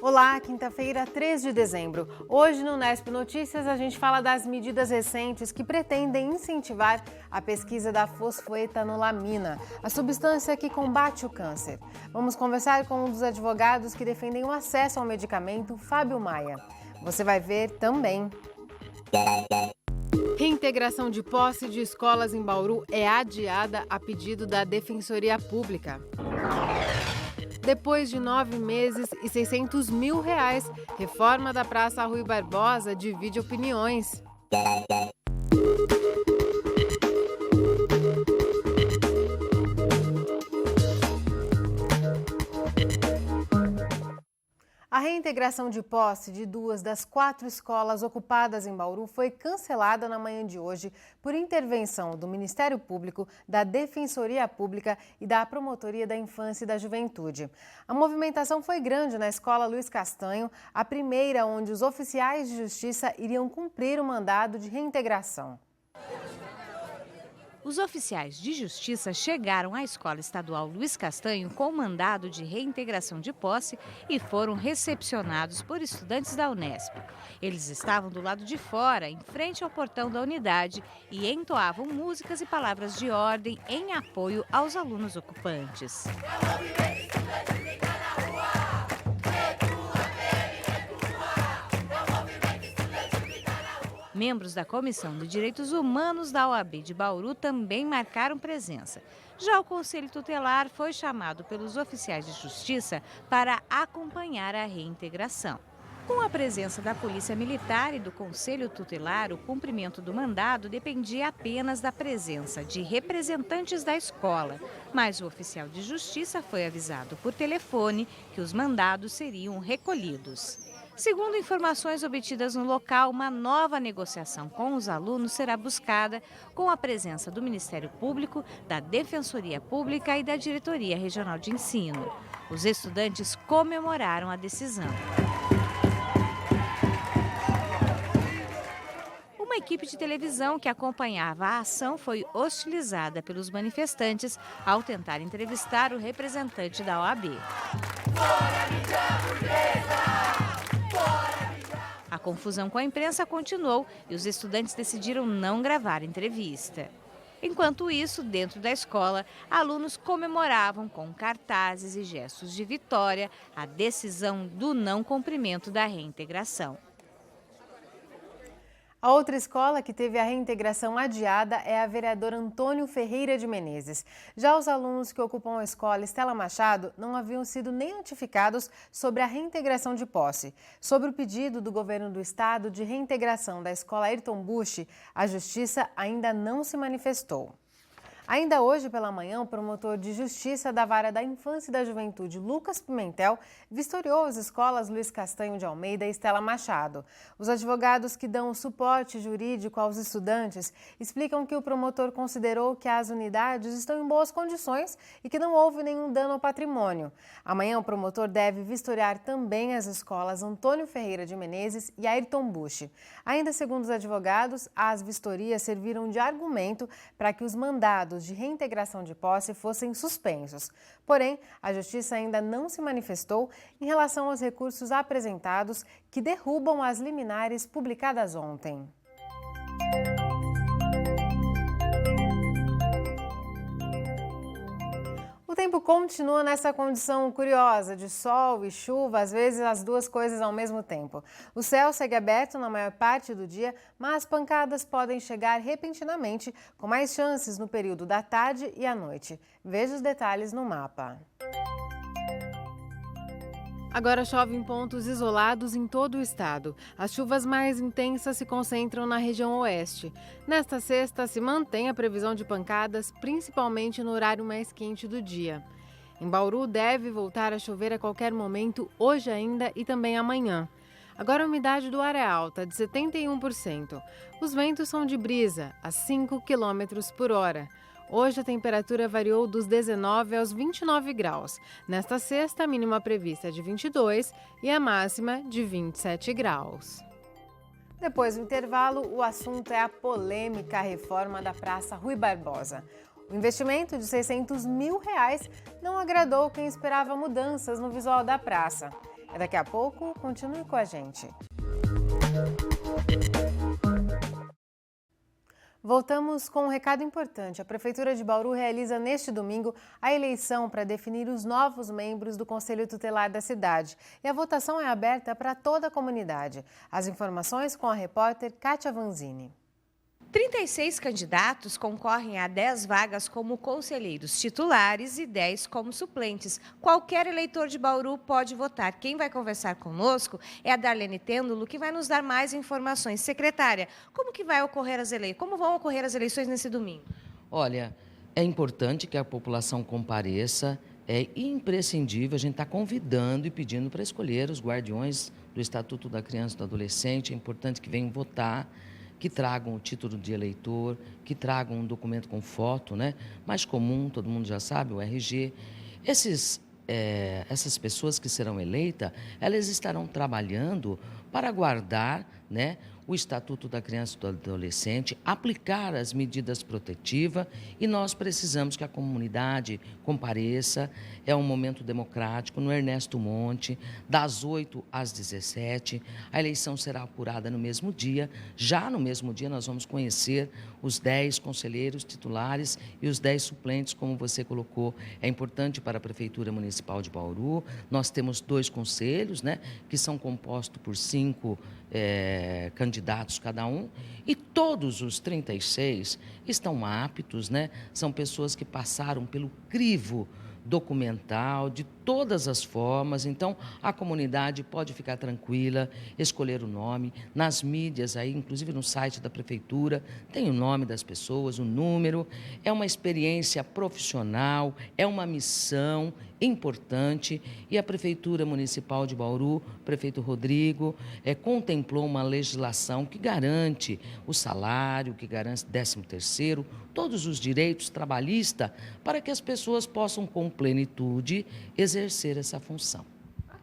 Olá, quinta-feira, 3 de dezembro. Hoje no Nesp Notícias a gente fala das medidas recentes que pretendem incentivar a pesquisa da fosfoetanolamina, a substância que combate o câncer. Vamos conversar com um dos advogados que defendem o acesso ao medicamento, Fábio Maia. Você vai ver também. Reintegração de posse de escolas em Bauru é adiada a pedido da Defensoria Pública. Depois de 9 meses e R$600 mil, reforma da Praça Rui Barbosa divide opiniões. A reintegração de posse de 2 das 4 escolas ocupadas em Bauru foi cancelada na manhã de hoje por intervenção do Ministério Público, da Defensoria Pública e da Promotoria da Infância e da Juventude. A movimentação foi grande na Escola Luiz Castanho, a primeira onde os oficiais de justiça iriam cumprir o mandado de reintegração. Os oficiais de justiça chegaram à Escola Estadual Luiz Castanho com mandado de reintegração de posse e foram recepcionados por estudantes da Unesp. Eles estavam do lado de fora, em frente ao portão da unidade, e entoavam músicas e palavras de ordem em apoio aos alunos ocupantes. Membros da Comissão de Direitos Humanos da OAB de Bauru também marcaram presença. Já o Conselho Tutelar foi chamado pelos oficiais de justiça para acompanhar a reintegração. Com a presença da Polícia Militar e do Conselho Tutelar, o cumprimento do mandado dependia apenas da presença de representantes da escola. Mas o oficial de justiça foi avisado por telefone que os mandados seriam recolhidos. Segundo informações obtidas no local, uma nova negociação com os alunos será buscada com a presença do Ministério Público, da Defensoria Pública e da Diretoria Regional de Ensino. Os estudantes comemoraram a decisão. Uma equipe de televisão que acompanhava a ação foi hostilizada pelos manifestantes ao tentar entrevistar o representante da OAB. A confusão com a imprensa continuou e os estudantes decidiram não gravar a entrevista. Enquanto isso, dentro da escola, alunos comemoravam com cartazes e gestos de vitória a decisão do não cumprimento da reintegração. A outra escola que teve a reintegração adiada é a vereadora Antônio Ferreira de Menezes. Já os alunos que ocupam a escola Estela Machado não haviam sido nem notificados sobre a reintegração de posse. Sobre o pedido do governo do estado de reintegração da escola Ayrton Busch, a justiça ainda não se manifestou. Ainda hoje pela manhã, o promotor de justiça da Vara da Infância e da Juventude, Lucas Pimentel, vistoriou as escolas Luiz Castanho de Almeida e Estela Machado. Os advogados que dão o suporte jurídico aos estudantes explicam que o promotor considerou que as unidades estão em boas condições e que não houve nenhum dano ao patrimônio. Amanhã, o promotor deve vistoriar também as escolas Antônio Ferreira de Menezes e Ayrton Busch. Ainda segundo os advogados, as vistorias serviram de argumento para que os mandados de reintegração de posse fossem suspensos. Porém, a Justiça ainda não se manifestou em relação aos recursos apresentados que derrubam as liminares publicadas ontem. O tempo continua nessa condição curiosa de sol e chuva, às vezes as duas coisas ao mesmo tempo. O céu segue aberto na maior parte do dia, mas pancadas podem chegar repentinamente, com mais chances no período da tarde e à noite. Veja os detalhes no mapa. Agora chove em pontos isolados em todo o estado. As chuvas mais intensas se concentram na região oeste. Nesta sexta, se mantém a previsão de pancadas, principalmente no horário mais quente do dia. Em Bauru, deve voltar a chover a qualquer momento, hoje ainda e também amanhã. Agora a umidade do ar é alta, de 71%. Os ventos são de brisa, a 5 km por hora. Hoje a temperatura variou dos 19 aos 29 graus. Nesta sexta, a mínima prevista é de 22 e a máxima de 27 graus. Depois do intervalo, o assunto é a polêmica reforma da Praça Rui Barbosa. O investimento de R$600 mil não agradou quem esperava mudanças no visual da praça. Daqui a pouco, continue com a gente. Voltamos com um recado importante. A Prefeitura de Bauru realiza neste domingo a eleição para definir os novos membros do Conselho Tutelar da cidade. E a votação é aberta para toda a comunidade. As informações com a repórter Kátia Vanzini. 36 candidatos concorrem a 10 vagas como conselheiros titulares e 10 como suplentes. Qualquer eleitor de Bauru pode votar. Quem vai conversar conosco é a Darlene Têndulo, que vai nos dar mais informações. Secretária, como vão ocorrer as eleições nesse domingo? Olha, é importante que a população compareça, é imprescindível, a gente está convidando e pedindo para escolher os guardiões do Estatuto da Criança e do Adolescente, é importante que venham votar, que tragam o título de eleitor, que tragam um documento com foto, né? Mais comum, todo mundo já sabe, o RG. Essas pessoas que serão eleitas, elas estarão trabalhando para guardar, né, o Estatuto da Criança e do Adolescente, aplicar as medidas protetivas e nós precisamos que a comunidade compareça. É um momento democrático no Ernesto Monte, das 8 às 17. A eleição será apurada no mesmo dia. Já no mesmo dia nós vamos conhecer os 10 conselheiros titulares e os 10 suplentes, como você colocou. É importante para a Prefeitura Municipal de Bauru. Nós temos 2 conselhos, né, que são compostos por 5 candidatos cada um, e todos os 36 estão aptos, né? São pessoas que passaram pelo crivo documental, de todas as formas, então a comunidade pode ficar tranquila, escolher o nome, nas mídias, aí, inclusive no site da Prefeitura, tem o nome das pessoas, o número, é uma experiência profissional, é uma missão importante e a Prefeitura Municipal de Bauru, o prefeito Rodrigo, contemplou uma legislação que garante o salário, que garante 13º, todos os direitos trabalhistas para que as pessoas possam com plenitude exercer essa função.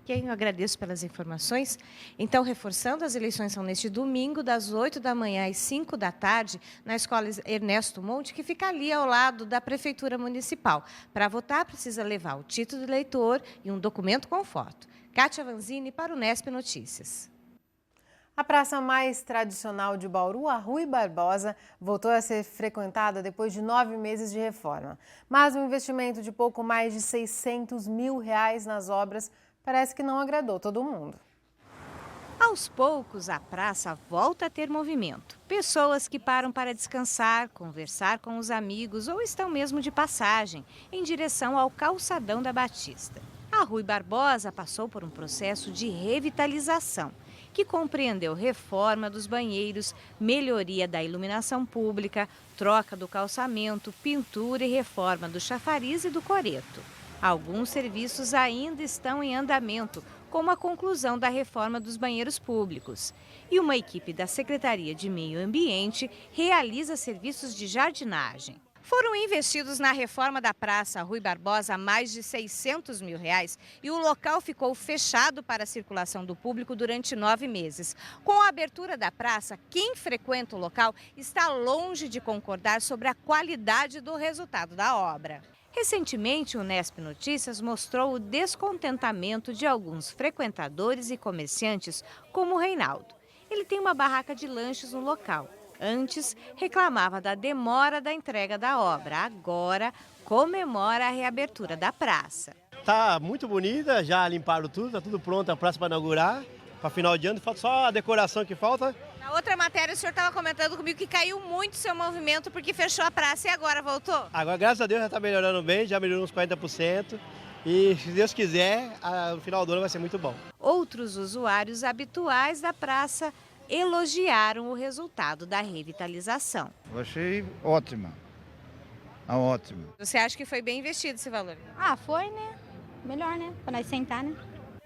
Ok, eu agradeço pelas informações. Então, reforçando, as eleições são neste domingo, das 8 da manhã às 5 da tarde, na Escola Ernesto Monte, que fica ali ao lado da Prefeitura Municipal. Para votar, precisa levar o título de eleitor e um documento com foto. Kátia Vanzini para o Nesp Notícias. A praça mais tradicional de Bauru, a Rui Barbosa, voltou a ser frequentada depois de 9 meses de reforma. Mas o investimento de pouco mais de R$600 mil nas obras parece que não agradou todo mundo. Aos poucos, a praça volta a ter movimento. Pessoas que param para descansar, conversar com os amigos ou estão mesmo de passagem, em direção ao calçadão da Batista. A Rui Barbosa passou por um processo de revitalização, que compreendeu reforma dos banheiros, melhoria da iluminação pública, troca do calçamento, pintura e reforma do chafariz e do coreto. Alguns serviços ainda estão em andamento, como a conclusão da reforma dos banheiros públicos. E uma equipe da Secretaria de Meio Ambiente realiza serviços de jardinagem. Foram investidos na reforma da Praça Rui Barbosa mais de R$600 mil e o local ficou fechado para a circulação do público durante 9 meses. Com a abertura da praça, quem frequenta o local está longe de concordar sobre a qualidade do resultado da obra. Recentemente, o Nesp Notícias mostrou o descontentamento de alguns frequentadores e comerciantes, como o Reinaldo. Ele tem uma barraca de lanches no local. Antes, reclamava da demora da entrega da obra. Agora, comemora a reabertura da praça. Tá muito bonita, já limparam tudo, tá tudo pronto a praça para inaugurar. Para final de ano, falta só a decoração que falta. Na outra matéria, o senhor estava comentando comigo que caiu muito o seu movimento porque fechou a praça e agora voltou? Agora, graças a Deus, já está melhorando bem, já melhorou uns 40%. E, se Deus quiser, no final do ano vai ser muito bom. Outros usuários habituais da praça elogiaram o resultado da revitalização. Eu achei ótima. Ótimo. Você acha que foi bem investido esse valor? Foi, né? Melhor, né? Para nós sentar, né?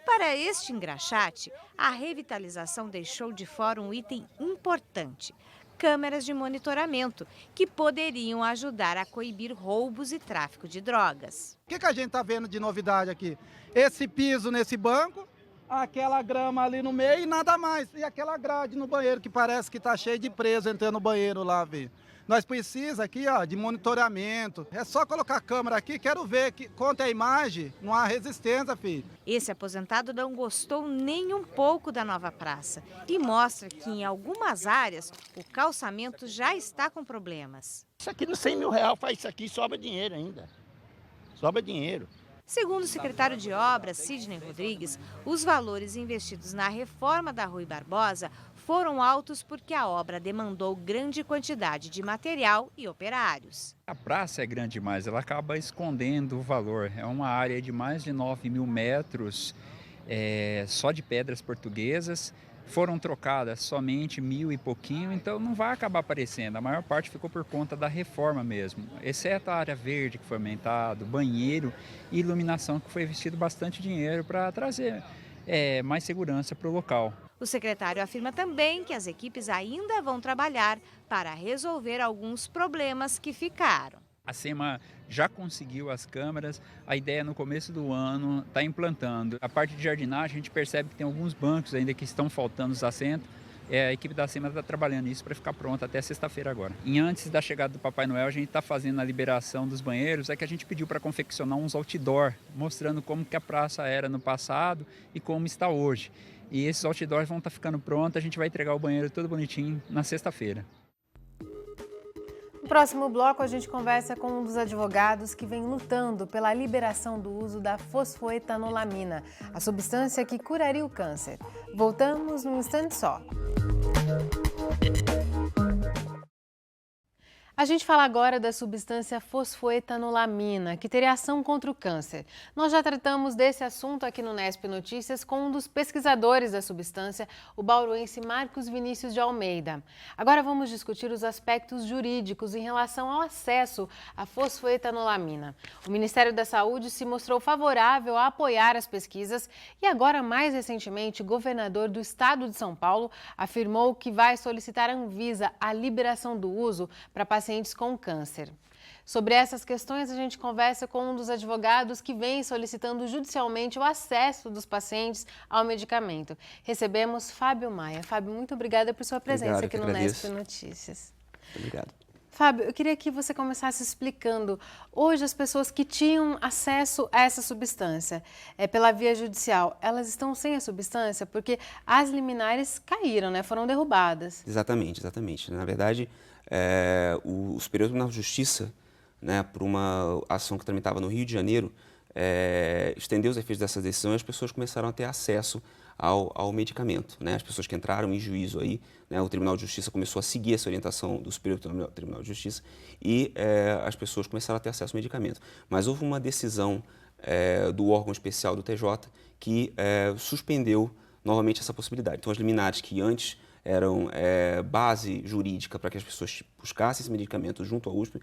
Para este engraxate, a revitalização deixou de fora um item importante: câmeras de monitoramento, que poderiam ajudar a coibir roubos e tráfico de drogas. O que a gente está vendo de novidade aqui? Esse piso nesse banco, aquela grama ali no meio e nada mais. E aquela grade no banheiro que parece que está cheio de preso entrando no banheiro lá, ver. Nós precisamos aqui, ó, de monitoramento. É só colocar a câmera aqui, quero ver que conta a imagem, não há resistência, filho. Esse aposentado não gostou nem um pouco da nova praça e mostra que em algumas áreas o calçamento já está com problemas. Isso aqui nos 100 mil reais faz isso aqui, sobra dinheiro ainda. Sobra dinheiro. Segundo o secretário de Obras, Sidney Rodrigues, os valores investidos na reforma da Rui Barbosa foram altos porque a obra demandou grande quantidade de material e operários. A praça é grande demais, ela acaba escondendo o valor. É uma área de mais de 9 mil metros, só de pedras portuguesas. Foram trocadas somente 1.000 e pouquinho, então não vai acabar aparecendo. A maior parte ficou por conta da reforma mesmo, exceto a área verde que foi aumentada, banheiro e iluminação, que foi investido bastante dinheiro para trazer mais segurança para o local. O secretário afirma também que as equipes ainda vão trabalhar para resolver alguns problemas que ficaram. A SEMA já conseguiu as câmeras, a ideia no começo do ano está implantando. A parte de jardinagem, a gente percebe que tem alguns bancos ainda que estão faltando os assentos. A equipe da SEMA está trabalhando isso para ficar pronta até sexta-feira agora. E antes da chegada do Papai Noel, a gente está fazendo a liberação dos banheiros, que a gente pediu para confeccionar uns outdoor, mostrando como que a praça era no passado e como está hoje. E esses outdoors vão estar ficando prontos, a gente vai entregar o banheiro todo bonitinho na sexta-feira. No próximo bloco, a gente conversa com um dos advogados que vem lutando pela liberação do uso da fosfoetanolamina, a substância que curaria o câncer. Voltamos num instante só. A gente fala agora da substância fosfoetanolamina, que teria ação contra o câncer. Nós já tratamos desse assunto aqui no Nesp Notícias com um dos pesquisadores da substância, o bauruense Marcos Vinícius de Almeida. Agora vamos discutir os aspectos jurídicos em relação ao acesso à fosfoetanolamina. O Ministério da Saúde se mostrou favorável a apoiar as pesquisas e agora, mais recentemente, o governador do estado de São Paulo afirmou que vai solicitar à Anvisa a liberação do uso para pacientes com câncer. Sobre essas questões, a gente conversa com um dos advogados que vem solicitando judicialmente o acesso dos pacientes ao medicamento. Recebemos Fábio Maia. Fábio, muito obrigada por sua presença aqui no Nesp Notícias. Obrigado. Fábio, eu queria que você começasse explicando. Hoje, as pessoas que tinham acesso a essa substância pela via judicial, elas estão sem a substância porque as liminares caíram, né? Foram derrubadas. Exatamente. Na verdade, o Superior Tribunal de Justiça, né, por uma ação que tramitava no Rio de Janeiro, estendeu os efeitos dessa decisão e as pessoas começaram a ter acesso ao medicamento. Né? As pessoas que entraram em juízo aí, né, o Tribunal de Justiça começou a seguir essa orientação do Superior Tribunal de Justiça e as pessoas começaram a ter acesso ao medicamento. Mas houve uma decisão do órgão especial do TJ que suspendeu novamente essa possibilidade. Então, as liminares que antes eram base jurídica para que as pessoas buscassem esse medicamento junto à USP,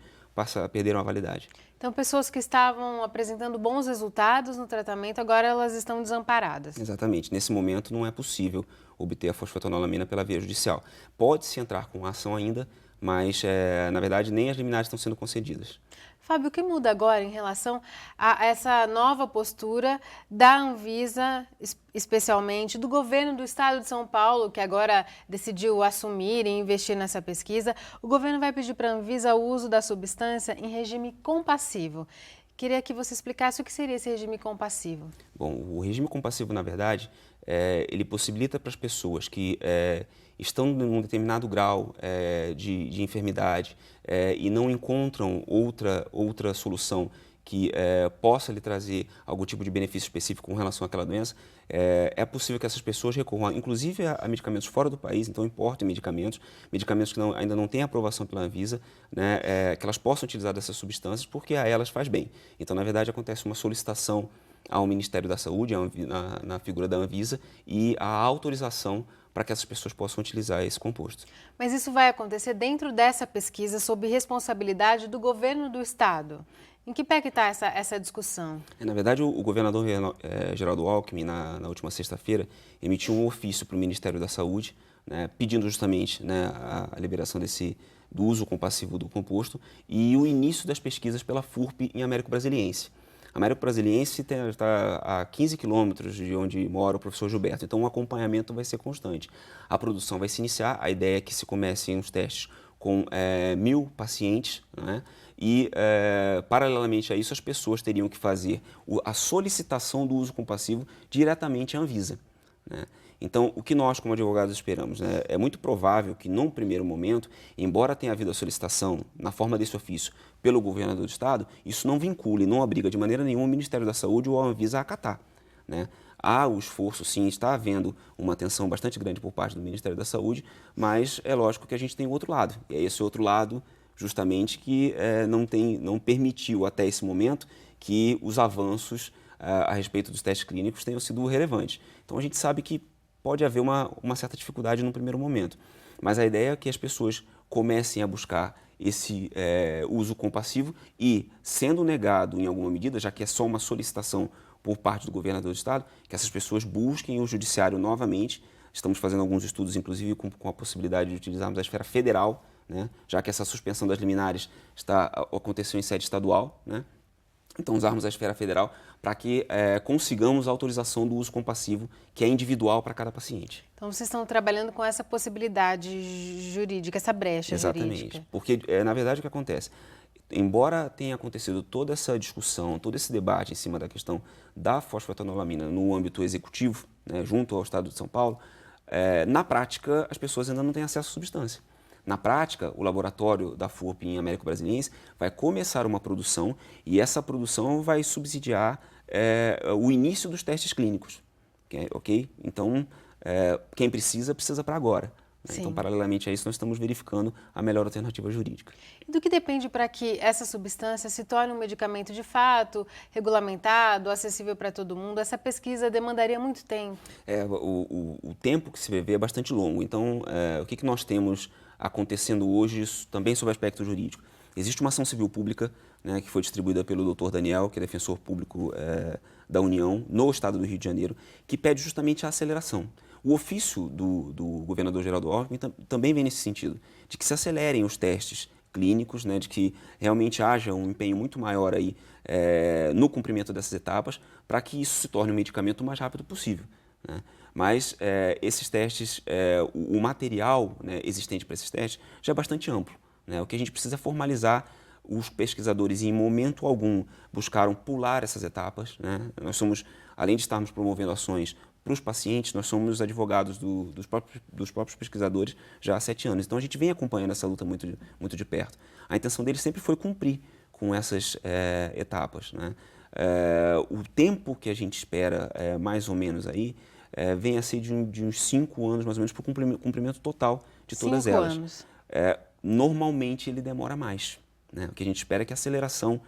perderam a validade. Então, pessoas que estavam apresentando bons resultados no tratamento, agora elas estão desamparadas. Exatamente. Nesse momento, não é possível obter a fosfetanolamina pela via judicial. Pode-se entrar com ação ainda, mas, na verdade, nem as liminares estão sendo concedidas. Fábio, o que muda agora em relação a essa nova postura da Anvisa, especialmente do governo do estado de São Paulo, que agora decidiu assumir e investir nessa pesquisa? O governo vai pedir para a Anvisa o uso da substância em regime compassivo. Queria que você explicasse o que seria esse regime compassivo. Bom, o regime compassivo, na verdade, ele possibilita para as pessoas que estão num determinado grau de enfermidade e não encontram outra solução que possa lhe trazer algum tipo de benefício específico com relação àquela doença, é possível que essas pessoas recorram, inclusive a medicamentos fora do país, então importem medicamentos que ainda não têm aprovação pela Anvisa, né, que elas possam utilizar dessas substâncias porque a elas faz bem. Então, na verdade, acontece uma solicitação ao Ministério da Saúde, na figura da Anvisa, e a autorização para que essas pessoas possam utilizar esse composto. Mas isso vai acontecer dentro dessa pesquisa sob responsabilidade do governo do estado? Em que pé que está essa discussão? Na verdade, o governador Geraldo Alckmin, na última sexta-feira, emitiu um ofício para o Ministério da Saúde, né, pedindo justamente, né, a liberação do uso compassivo do composto e o início das pesquisas pela FURP em Américo Brasiliense. Américo Brasiliense está a 15 quilômetros de onde mora o professor Gilberto, então o acompanhamento vai ser constante. A produção vai se iniciar, a ideia é que se comecem os testes com 1.000 pacientes, né? E, paralelamente a isso, as pessoas teriam que fazer a solicitação do uso compassivo diretamente à Anvisa, né? Então, o que nós, como advogados, esperamos, né? É muito provável que, num primeiro momento, embora tenha havido a solicitação na forma desse ofício pelo governador do Estado, isso não vincule, não obriga de maneira nenhuma o Ministério da Saúde ou a Anvisa a acatar, né? Há o esforço, sim, está havendo uma atenção bastante grande por parte do Ministério da Saúde, mas é lógico que a gente tem o outro lado. E é esse outro lado, justamente, que não permitiu até esse momento que os avanços a respeito dos testes clínicos tenham sido relevantes. Então, a gente sabe que pode haver uma certa dificuldade no primeiro momento, mas a ideia é que as pessoas comecem a buscar esse uso compassivo e, sendo negado em alguma medida, já que é só uma solicitação por parte do governador do Estado, que essas pessoas busquem o judiciário novamente. Estamos fazendo alguns estudos, inclusive, com a possibilidade de utilizarmos a esfera federal, né, já que essa suspensão das liminares aconteceu em sede estadual, né? Então, usarmos a esfera federal para que consigamos a autorização do uso compassivo, que é individual para cada paciente. Então, vocês estão trabalhando com essa possibilidade jurídica, essa brecha jurídica. Exatamente, porque, na verdade, o que acontece? Embora tenha acontecido toda essa discussão, todo esse debate em cima da questão da fosfetanolamina no âmbito executivo, né, junto ao Estado de São Paulo, na prática, as pessoas ainda não têm acesso à substância. Na prática, o laboratório da FURP em Américo Brasiliense vai começar uma produção e essa produção vai subsidiar o início dos testes clínicos, ok? Então, quem precisa para agora. Sim. Então, paralelamente a isso, nós estamos verificando a melhor alternativa jurídica. E do que depende para que essa substância se torne um medicamento de fato, regulamentado, acessível para todo mundo? Essa pesquisa demandaria muito tempo. O tempo que se prevê é bastante longo. Então, o que nós temos acontecendo hoje, também sob o aspecto jurídico? Existe uma ação civil pública, né, que foi distribuída pelo Dr. Daniel, que é defensor público da União, no estado do Rio de Janeiro, que pede justamente a aceleração. O ofício do governador Geraldo Alckmin também vem nesse sentido, de que se acelerem os testes clínicos, né, de que realmente haja um empenho muito maior aí, no cumprimento dessas etapas, para que isso se torne um medicamento o mais rápido possível, né? Mas esses testes, o material, né, existente para esses testes já é bastante amplo, né? O que a gente precisa é formalizar. Os pesquisadores, em momento algum, buscaram pular essas etapas, né? Nós somos, além de estarmos promovendo ações para os pacientes, nós somos advogados dos próprios pesquisadores já há 7 anos. Então, a gente vem acompanhando essa luta muito, muito de perto. A intenção deles sempre foi cumprir com essas etapas, né? O tempo que a gente espera, mais ou menos aí, vem a ser de uns 5 anos, mais ou menos, para o cumprimento total de todas elas. 5 anos. Normalmente, ele demora mais, né? O que a gente espera é que a aceleração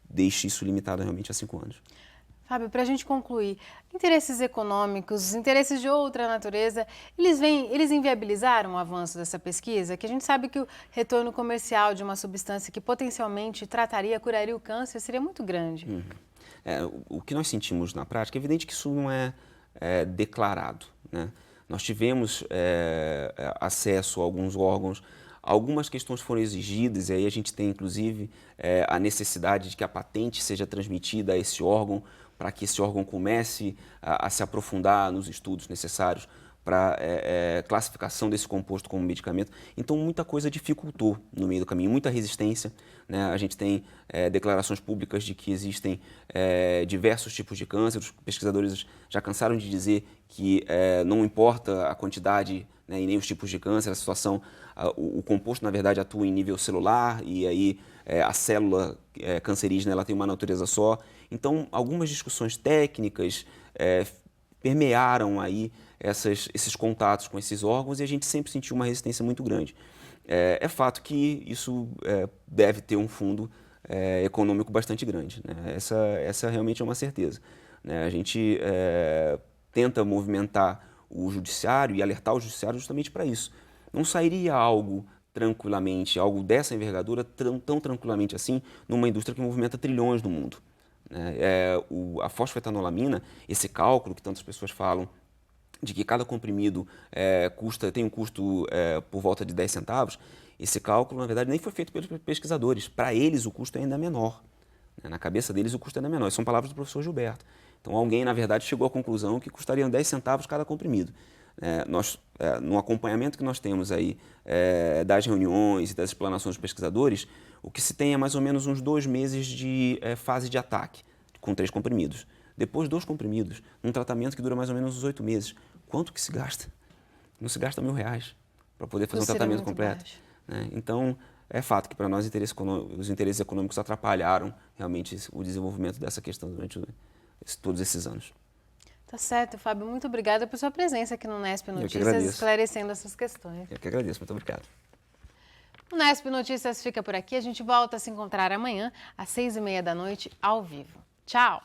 deixe isso limitado realmente a 5 anos. Fábio, para a gente concluir, interesses econômicos, interesses de outra natureza, eles inviabilizaram o avanço dessa pesquisa? Que a gente sabe que o retorno comercial de uma substância que potencialmente curaria o câncer seria muito grande. O que nós sentimos na prática, é evidente que isso não é declarado, né? Nós tivemos acesso a alguns órgãos, algumas questões foram exigidas, e aí a gente tem, inclusive, a necessidade de que a patente seja transmitida a esse órgão, para que esse órgão comece a se aprofundar nos estudos necessários para classificação desse composto como medicamento. Então, muita coisa dificultou no meio do caminho, muita resistência, né? A gente tem declarações públicas de que existem diversos tipos de câncer. Os pesquisadores já cansaram de dizer que não importa a quantidade, né, e nem os tipos de câncer, a situação, o composto, na verdade, atua em nível celular e aí a célula cancerígena ela tem uma natureza só. Então, algumas discussões técnicas permearam aí esses contatos com esses órgãos e a gente sempre sentiu uma resistência muito grande. É fato que isso deve ter um fundo econômico bastante grande, né? Essa realmente é uma certeza, né? A gente tenta movimentar o judiciário e alertar o judiciário justamente para isso. Não sairia algo tranquilamente, algo dessa envergadura tão tranquilamente assim, numa indústria que movimenta trilhões no mundo, né? A fosfetanolamina, esse cálculo que tantas pessoas falam, de que cada comprimido tem um custo por volta de 10 centavos, esse cálculo, na verdade, nem foi feito pelos pesquisadores. Para eles, o custo é ainda menor. Na cabeça deles o custo ainda é menor. Isso são palavras do professor Gilberto. Então alguém, na verdade, chegou à conclusão que custariam 10 centavos cada comprimido. No acompanhamento que nós temos aí das reuniões e das explanações dos pesquisadores, o que se tem é mais ou menos uns 2 meses de fase de ataque, com 3 comprimidos. Depois 2 comprimidos, num tratamento que dura mais ou menos uns 8 meses. Quanto que se gasta? Não se gasta R$1.000 para poder fazer um tratamento completo. Então, é fato que para nós os interesses econômicos atrapalharam realmente o desenvolvimento dessa questão durante todos esses anos. Tá certo, Fábio. Muito obrigada por sua presença aqui no Nesp Notícias, esclarecendo essas questões. Eu que agradeço, muito obrigado. O Nesp Notícias fica por aqui. A gente volta a se encontrar amanhã, às 6h30 da noite, ao vivo. Tchau!